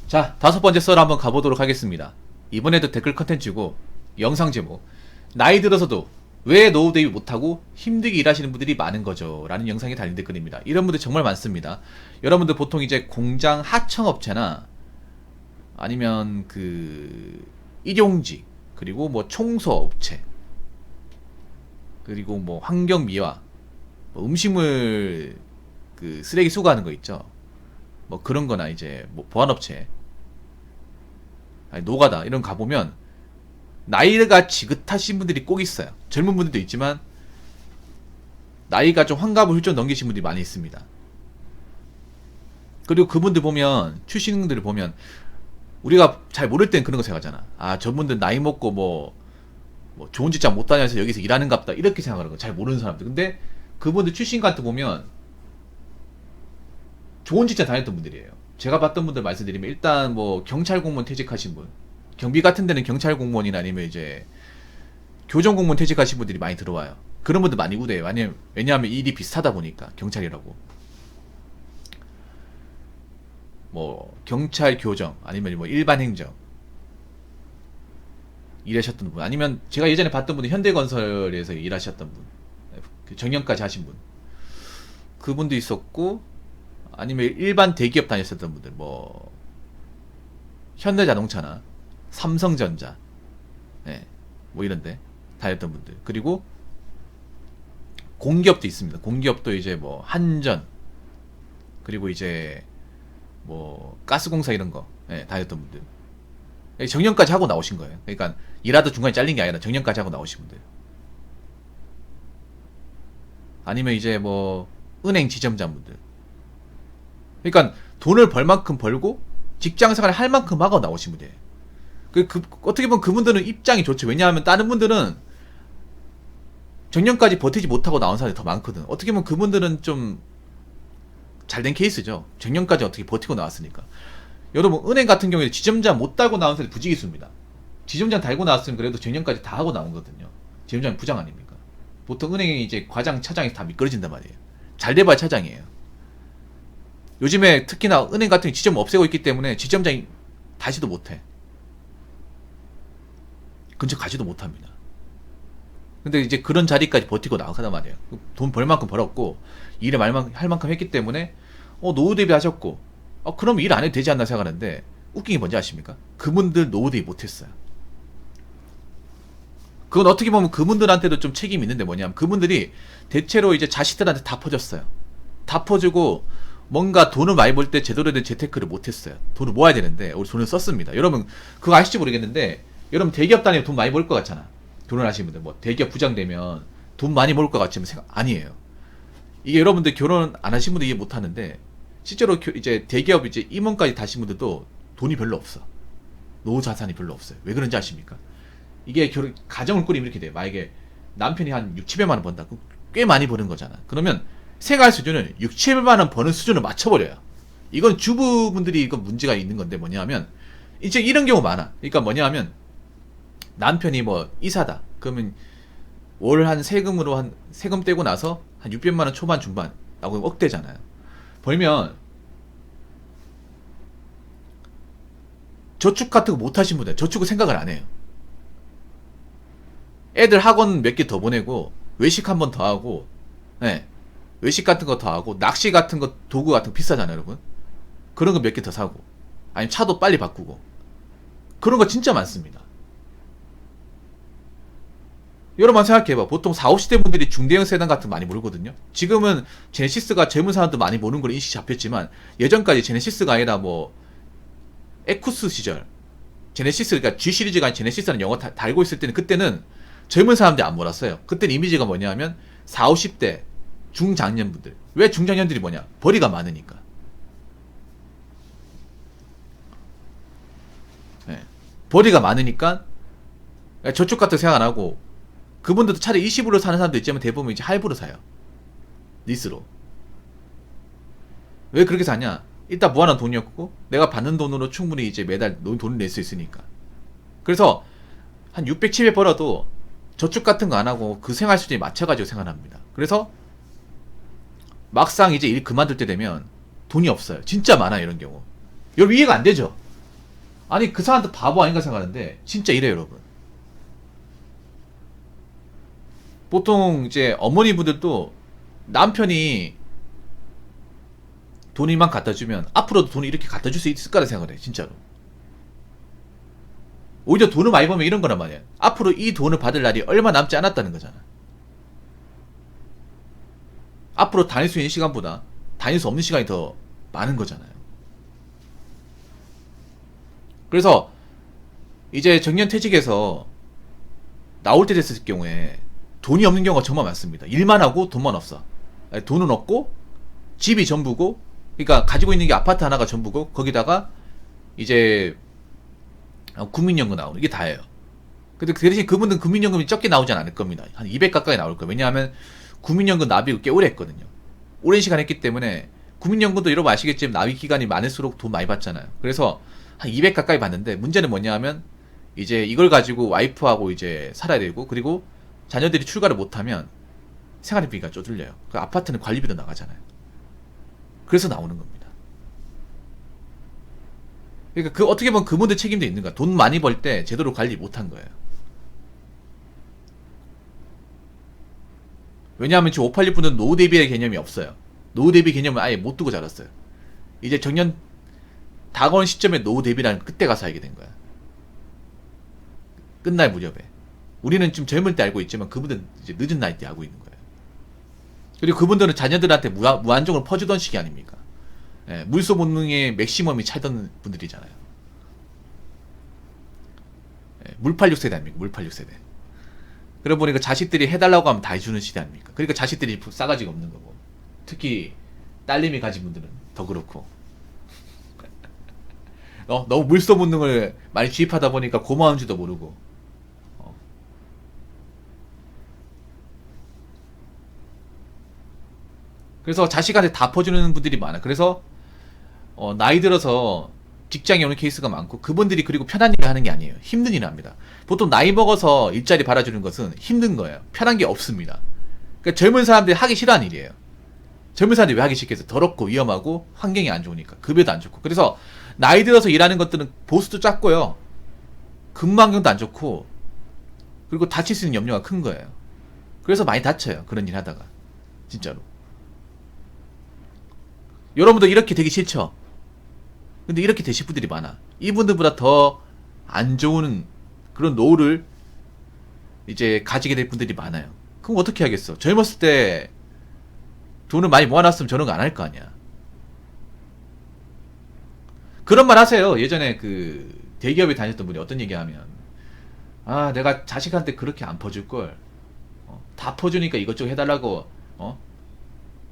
자, 다섯 번째 썰 한번 가보도록 하겠습니다. 이번에도 댓글 컨텐츠고 영상 제목, 나이 들어서도 왜 노후 대비 못하고 힘들게 일하시는 분들이 많은 거죠 라는 영상이 달린 댓글입니다. 이런 분들 정말 많습니다. 여러분들 보통 이제 공장 하청업체나 아니면 그 일용직, 그리고 뭐 청소업체, 그리고 뭐 환경미화, 뭐 음식물 그 쓰레기 수거하는 거 있죠. 뭐 그런 거나 이제 뭐 보안업체, 아니 노가다 이런 거 가보면 나이가 지긋하신 분들이 꼭 있어요. 젊은 분들도 있지만 나이가 좀 환갑을 훌쩍 넘기신 분들이 많이 있습니다. 그리고 그분들 보면, 출신들을 보면 우리가 잘 모를 땐 그런 거 생각하잖아. 아, 저분들 나이 먹고 뭐 좋은 직장 못 다녀서 여기서 일하는갑다 이렇게 생각하는 거, 잘 모르는 사람들. 근데 그분들 출신 같은 거 보면 좋은 직장 다녔던 분들이에요. 제가 봤던 분들 말씀드리면 일단 뭐 경찰 공무원 퇴직하신 분, 경비 같은 데는 경찰 공무원이나 아니면 이제 교정 공무원 퇴직하신 분들이 많이 들어와요. 그런 분들 많이 우대해요. 왜냐하면 일이 비슷하다 보니까. 경찰이라고 뭐 경찰 교정 아니면 뭐 일반 행정 일하셨던 분, 아니면 제가 예전에 봤던 분은 현대건설에서 일하셨던 분, 그 정년까지 하신 분, 그분도 있었고, 아니면 일반 대기업 다녔었던 분들, 뭐 현대자동차나 삼성전자, 네, 뭐 이런데 다녔던 분들, 그리고 공기업도 있습니다. 공기업도 이제 뭐 한전, 그리고 이제 뭐 가스공사 이런 거, 네, 다녔던 분들, 정년까지 하고 나오신 거예요. 그러니까 일하다 중간에 잘린 게 아니라 정년까지 하고 나오신 분들. 아니면 이제 뭐 은행 지점장분들. 그러니까 돈을 벌 만큼 벌고 직장 생활을 할 만큼 하고 나오신 분이에요. 어떻게 보면 그분들은 입장이 좋죠. 왜냐하면 다른 분들은 정년까지 버티지 못하고 나온 사람이 더 많거든. 어떻게 보면 그분들은 좀 잘된 케이스죠. 정년까지 어떻게 버티고 나왔으니까. 여러분, 은행 같은 경우에 지점장 못 달고 나온 사람이 부지기수입니다. 지점장 달고 나왔으면 그래도 정년까지 다 하고 나온 거거든요. 지점장이 부장 아닙니까? 보통 은행이 이제 과장, 차장이 다 미끄러진단 말이에요. 잘 돼봐야 차장이에요. 요즘에 특히나 은행 같은 경우 지점 없애고 있기 때문에 지점장이 다시도 못해. 근처 가지도 못합니다. 근데 이제 그런 자리까지 버티고 나가단 말이에요. 돈 벌 만큼 벌었고 일을 할 만큼 했기 때문에 노후 대비 하셨고, 그럼 일 안 해도 되지 않나 생각하는데, 웃긴 게 뭔지 아십니까? 그분들 노후 대비 못했어요. 그건 어떻게 보면 그분들한테도 좀 책임이 있는데, 뭐냐면 그분들이 대체로 이제 자식들한테 다 퍼줬어요. 다 퍼주고 뭔가 돈을 많이 벌 때 제대로 된 재테크를 못했어요. 돈을 모아야 되는데 우리 돈을 썼습니다. 여러분 그거 아실지 모르겠는데, 여러분 대기업 다니면 돈 많이 벌 것 같잖아. 결혼하시는 분들, 뭐 대기업 부장 되면 돈 많이 벌 것 같지만 아니에요. 이게 여러분들 결혼 안 하신 분들 이해 못 하는데, 실제로 이제 대기업 이제 임원까지 다신 분들도 돈이 별로 없어. 노후 자산이 별로 없어요. 왜 그런지 아십니까? 이게 가정을 꾸리면 이렇게 돼요. 만약에 남편이 한 6, 700만 원 번다. 꽤 많이 버는 거잖아. 그러면 생활 수준을 6, 700만 원 버는 수준을 맞춰버려요. 이건 주부분들이 이거 문제가 있는 건데, 뭐냐면 이제 이런 경우 많아. 그러니까 뭐냐면 남편이 뭐 이사다. 그러면 월 한 세금 떼고 나서 한 600만 원 초반 중반 라고 억대잖아요. 벌면 저축 같은 거 못 하신 분들, 저축을 생각을 안 해요. 애들 학원 몇 개 더 보내고 외식 한 번 더 하고, 네, 외식 같은 거 더 하고, 낚시 같은 거 도구 같은 거 비싸잖아요, 여러분. 그런 거 몇 개 더 사고, 아니면 차도 빨리 바꾸고, 그런 거 진짜 많습니다. 여러분 생각해봐. 보통 40, 50대 분들이 중대형 세단 같은 거 많이 모르거든요. 지금은 제네시스가 젊은 사람도 많이 모르는 걸 인식이 잡혔지만, 예전까지 제네시스가 아니라 뭐 에쿠스 시절, 제네시스, 그러니까 G 시리즈가 아닌 제네시스라는 영어 달고 있을 때는, 그때는 젊은 사람들이 안 몰았어요. 그때는 이미지가 뭐냐면 40, 50대 중장년분들. 왜 중장년들이 뭐냐? 벌이가 많으니까. 네. 벌이가 많으니까 저축 같은 거 생각 안 하고, 그분들도 차라리 20으로 사는 사람도 있지만 대부분 이제 할부로 사요. 리스로. 왜 그렇게 사냐? 일단 모아놓은 돈이었고, 내가 받는 돈으로 충분히 이제 매달 돈을 낼 수 있으니까. 그래서 한 600, 700 벌어도 저축 같은 거 안 하고 그 생활 수준에 맞춰가지고 생활합니다. 그래서 막상 이제 일 그만둘 때 되면 돈이 없어요. 진짜 많아요, 이런 경우. 여러분 이해가 안 되죠? 아니 그 사람도 바보 아닌가 생각하는데 진짜 이래요 여러분. 보통 이제 어머니분들도 남편이 돈이만 갖다 주면 앞으로도 돈을 이렇게 갖다 줄 수 있을 거라 생각을 해 진짜로. 오히려 돈을 많이 벌면 이런 거란 말이야. 앞으로 이 돈을 받을 날이 얼마 남지 않았다는 거잖아. 앞으로 다닐 수 있는 시간보다 다닐 수 없는 시간이 더 많은 거잖아요. 그래서 이제 정년퇴직에서 나올 때 됐을 경우에 돈이 없는 경우가 정말 많습니다. 일만 하고 돈만 없어. 아니, 돈은 없고 집이 전부고, 그러니까 가지고 있는 게 아파트 하나가 전부고, 거기다가 이제 국민연금 나오는 이게 다예요. 근데 그 대신 그분들은 국민연금이 적게 나오진 않을 겁니다. 한 200 가까이 나올 거예요. 왜냐하면 국민연금 납입을 꽤 오래 했거든요. 오랜 시간 했기 때문에. 국민연금도 여러분 아시겠지만 납입 기간이 많을수록 돈 많이 받잖아요. 그래서 한 200 가까이 받는데, 문제는 뭐냐 하면 이제 이걸 가지고 와이프하고 이제 살아야 되고, 그리고 자녀들이 출가를 못하면 생활비가 쪼들려요. 그 아파트는 관리비도 나가잖아요. 그래서 나오는 겁니다. 그러니까 그 어떻게 보면 그분들 책임도 있는 거야. 돈 많이 벌 때 제대로 관리 못한 거예요. 왜냐하면 지금 586분은 노후 대비의 개념이 없어요. 노후 대비 개념을 아예 못 두고 자랐어요. 이제 정년 다가오는 시점에 노후 대비라는 그때 가서 알게 된 거야. 끝날 무렵에. 우리는 좀 젊을 때 알고 있지만 그분들은 이제 늦은 나이 때 알고 있는 거예요. 그리고 그분들은 자녀들한테 무한정을 퍼주던 시기 아닙니까? 예, 물소 본능의 맥시멈이 차던 분들이잖아요. 예, 물 86세대 아닙니까? 물 86세대. 그러다 보니까 자식들이 해달라고 하면 다 해주는 시대 아닙니까? 그러니까 자식들이 싸가지가 없는 거고. 특히 딸님이 가진 분들은 더 그렇고. 너무 물소 본능을 많이 주입하다 보니까 고마운 줄도 모르고. 그래서 자식한테 다 퍼주는 분들이 많아. 그래서 나이 들어서 직장에 오는 케이스가 많고, 그분들이 그리고 편한 일을 하는 게 아니에요. 힘든 일을 합니다. 보통 나이 먹어서 일자리 받아주는 것은 힘든 거예요. 편한 게 없습니다. 그러니까 젊은 사람들이 하기 싫어하는 일이에요. 젊은 사람들이 왜 하기 싫겠어요? 더럽고 위험하고 환경이 안 좋으니까. 급여도 안 좋고. 그래서 나이 들어서 일하는 것들은 보수도 작고요, 근무 환경도 안 좋고, 그리고 다칠 수 있는 염려가 큰 거예요. 그래서 많이 다쳐요. 그런 일 하다가. 진짜로. 여러분도 이렇게 되기 싫죠? 근데 이렇게 되실 분들이 많아. 이분들보다 더 안 좋은 그런 노후를 이제 가지게 될 분들이 많아요. 그럼 어떻게 하겠어? 젊었을 때 돈을 많이 모아놨으면 저런 거 안 할 거 아니야. 그런 말 하세요. 예전에 그 대기업에 다녔던 분이 어떤 얘기하면, 아 내가 자식한테 그렇게 안 퍼줄걸, 다 퍼주니까 이것저것 해달라고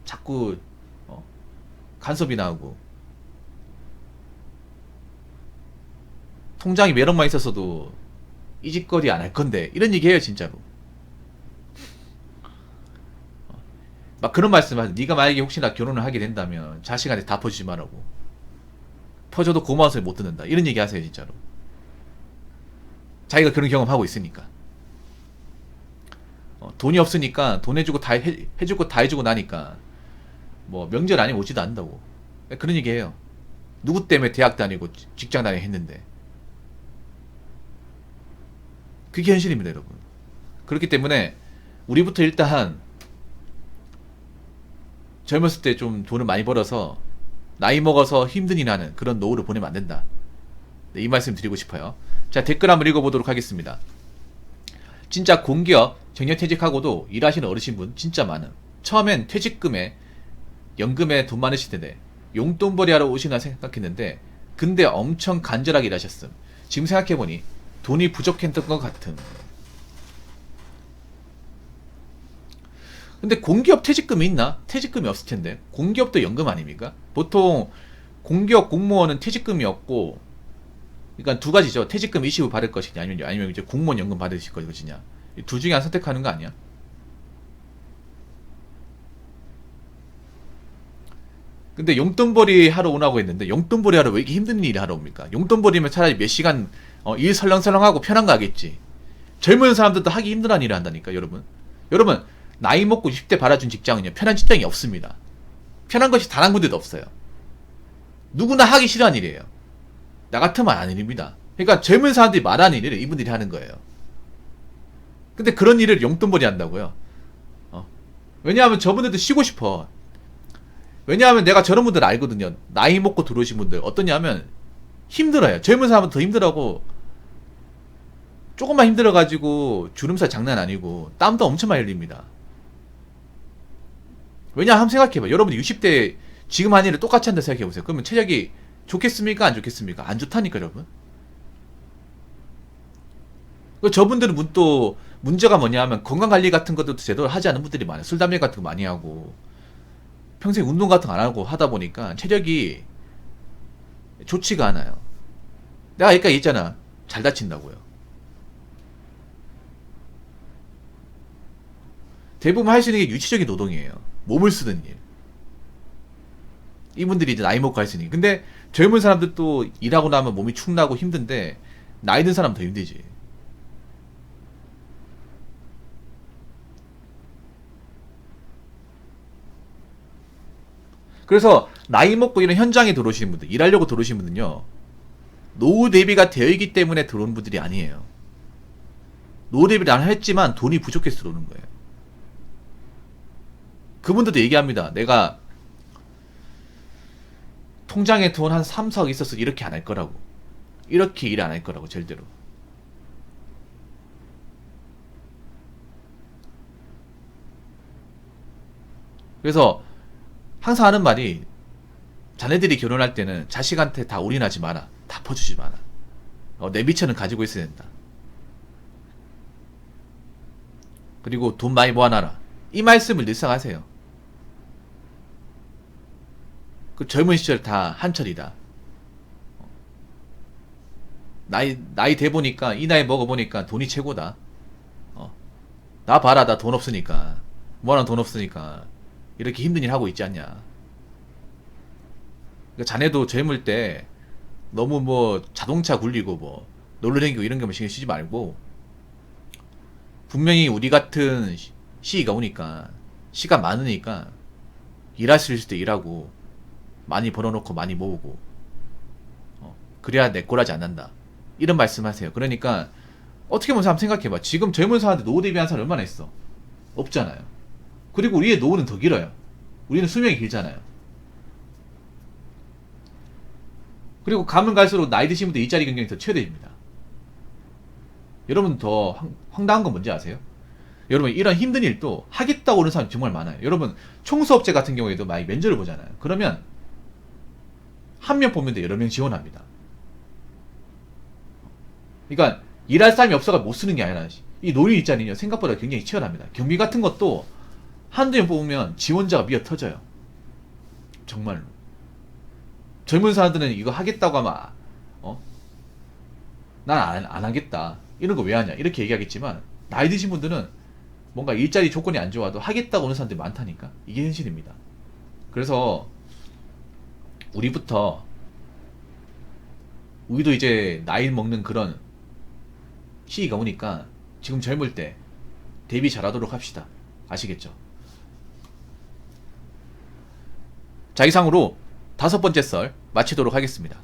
자꾸 간섭이 나오고, 통장이 매력만 있었어도 이 짓거리 안 할 건데, 이런 얘기해요 진짜로. 막 그런 말씀하세요. 네가 만약에 혹시나 결혼을 하게 된다면 자식한테 다 퍼주지 말라고. 퍼줘도 고마워서 못 듣는다, 이런 얘기 하세요 진짜로. 자기가 그런 경험하고 있으니까. 돈이 없으니까 돈 해주고 다 해주고 다 해주고 나니까 뭐 명절 아니면 오지도 않는다고. 그런 얘기 해요. 누구 때문에 대학 다니고 직장 다니고 했는데. 그게 현실입니다 여러분. 그렇기 때문에 우리부터 일단 젊었을 때 좀 돈을 많이 벌어서 나이 먹어서 힘든 일 하는 그런 노후를 보내면 안 된다. 네, 이 말씀 드리고 싶어요. 자, 댓글 한번 읽어보도록 하겠습니다. 진짜 공기업 정년퇴직하고도 일하시는 어르신분 진짜 많음. 처음엔 퇴직금에 연금에 돈 많으실 텐데 용돈벌이 하러 오시나 생각했는데 근데 엄청 간절하게 일하셨음. 지금 생각해보니 돈이 부족했던 것 같음. 근데 공기업 퇴직금이 있나? 퇴직금이 없을 텐데. 공기업도 연금 아닙니까? 보통 공기업 공무원은 퇴직금이 없고, 그러니까 두 가지죠. 퇴직금 일시후 받을 것이냐, 아니면 이제 공무원 연금 받으실 것이냐. 둘 중에 하나 선택하는 거 아니야? 근데 용돈벌이 하러 오라고 했는데, 용돈벌이 하러 왜 이렇게 힘든 일을 하러 옵니까? 용돈벌이면 차라리 몇 시간 일 설렁설렁하고 편한 거 하겠지. 젊은 사람들도 하기 힘든 일을 한다니까 여러분. 여러분 나이 먹고 20대 받아준 직장은요, 편한 직장이 없습니다. 편한 것이 단 한 군데도 없어요. 누구나 하기 싫어하는 일이에요. 나 같으면 안 일입니다. 그러니까 젊은 사람들이 말하는 일을 이분들이 하는 거예요. 근데 그런 일을 용돈벌이 한다고요. 왜냐하면 저분들도 쉬고 싶어. 왜냐하면 내가 저런 분들 알거든요. 나이 먹고 들어오신 분들 어떠냐면 힘들어요. 젊은 사람은 더 힘들어하고 조금만 힘들어가지고 주름살 장난 아니고 땀도 엄청 많이 흘립니다. 왜냐 한번 생각해봐. 여러분이 60대 지금 한 일을 똑같이 한다 생각해보세요. 그러면 체력이 좋겠습니까? 안 좋겠습니까? 안 좋다니까 여러분. 저분들은 또 문제가 뭐냐 하면 건강관리 같은 것도 제대로 하지 않은 분들이 많아요. 술, 담배 같은 거 많이 하고 평생 운동 같은 거 안 하고 하다 보니까 체력이 좋지가 않아요. 내가 아까 얘기했잖아. 잘 다친다고요. 대부분 할 수 있는 게 유치적인 노동이에요. 몸을 쓰는 일. 이분들이 이제 나이 먹고 할 수 있는 일. 근데 젊은 사람들도 일하고 나면 몸이 축나고 힘든데 나이 든 사람은 더 힘들지. 그래서 나이 먹고 이런 현장에 들어오시는 분들, 일하려고 들어오시는 분들은요, 노후 대비가 되어 있기 때문에 들어오는 분들이 아니에요. 노후 대비를 안 했지만 돈이 부족해서 들어오는 거예요. 그분들도 얘기합니다. 내가 통장에 돈 한 3, 4억 있어서 이렇게 안 할 거라고. 이렇게 일 안 할 거라고, 절대로. 그래서 항상 하는 말이 자네들이 결혼할 때는 자식한테 다 올인하지 마라. 다 퍼주지 마라. 내 미천은 가지고 있어야 된다. 그리고 돈 많이 모아놔라. 이 말씀을 늘상 하세요. 그 젊은 시절 다 한철이다. 나이 돼 보니까, 이 나이 먹어 보니까 돈이 최고다. 나 봐라, 나 돈 없으니까. 뭐하는 돈 없으니까. 이렇게 힘든 일 하고 있지 않냐. 그러니까 자네도 젊을 때 너무 뭐 자동차 굴리고 뭐 놀러 다니고 이런 거만 신경 쓰지 말고 분명히 우리 같은 시기가 오니까 시간 많으니까 일할 수 있을 때 일하고 많이 벌어놓고 많이 모으고 그래야 내 꼴하지 않는다. 이런 말씀하세요. 그러니까 어떻게 보면 한번 생각해봐. 지금 젊은 사람한테 노후 대비한 사람 얼마나 있어? 없잖아요. 그리고 우리의 노후는 더 길어요. 우리는 수명이 길잖아요. 그리고 가면 갈수록 나이 드신 분들 일자리 경쟁이 더 치열해집니다. 여러분 더 황당한 건 뭔지 아세요? 여러분 이런 힘든 일도 하겠다고 하는 사람이 정말 많아요. 여러분 청소업체 같은 경우에도 많이 면접을 보잖아요. 그러면 한 명 뽑는데 여러 명 지원합니다. 그러니까 일할 사람이 없어가 못 쓰는 게 아니라 이 노인 일자리는요 생각보다 굉장히 치열합니다. 경비 같은 것도 한두 명 뽑으면 지원자가 미어 터져요. 정말로. 젊은 사람들은 이거 하겠다고 하면 난 안 하겠다. 이런 거 왜 하냐 이렇게 얘기하겠지만 나이 드신 분들은 뭔가 일자리 조건이 안 좋아도 하겠다고 하는 사람들이 많다니까. 이게 현실입니다. 그래서 우리도 이제 나이 먹는 그런 시기가 오니까 지금 젊을 때 대비 잘하도록 합시다. 아시겠죠? 자, 이상으로 5번째 썰 마치도록 하겠습니다.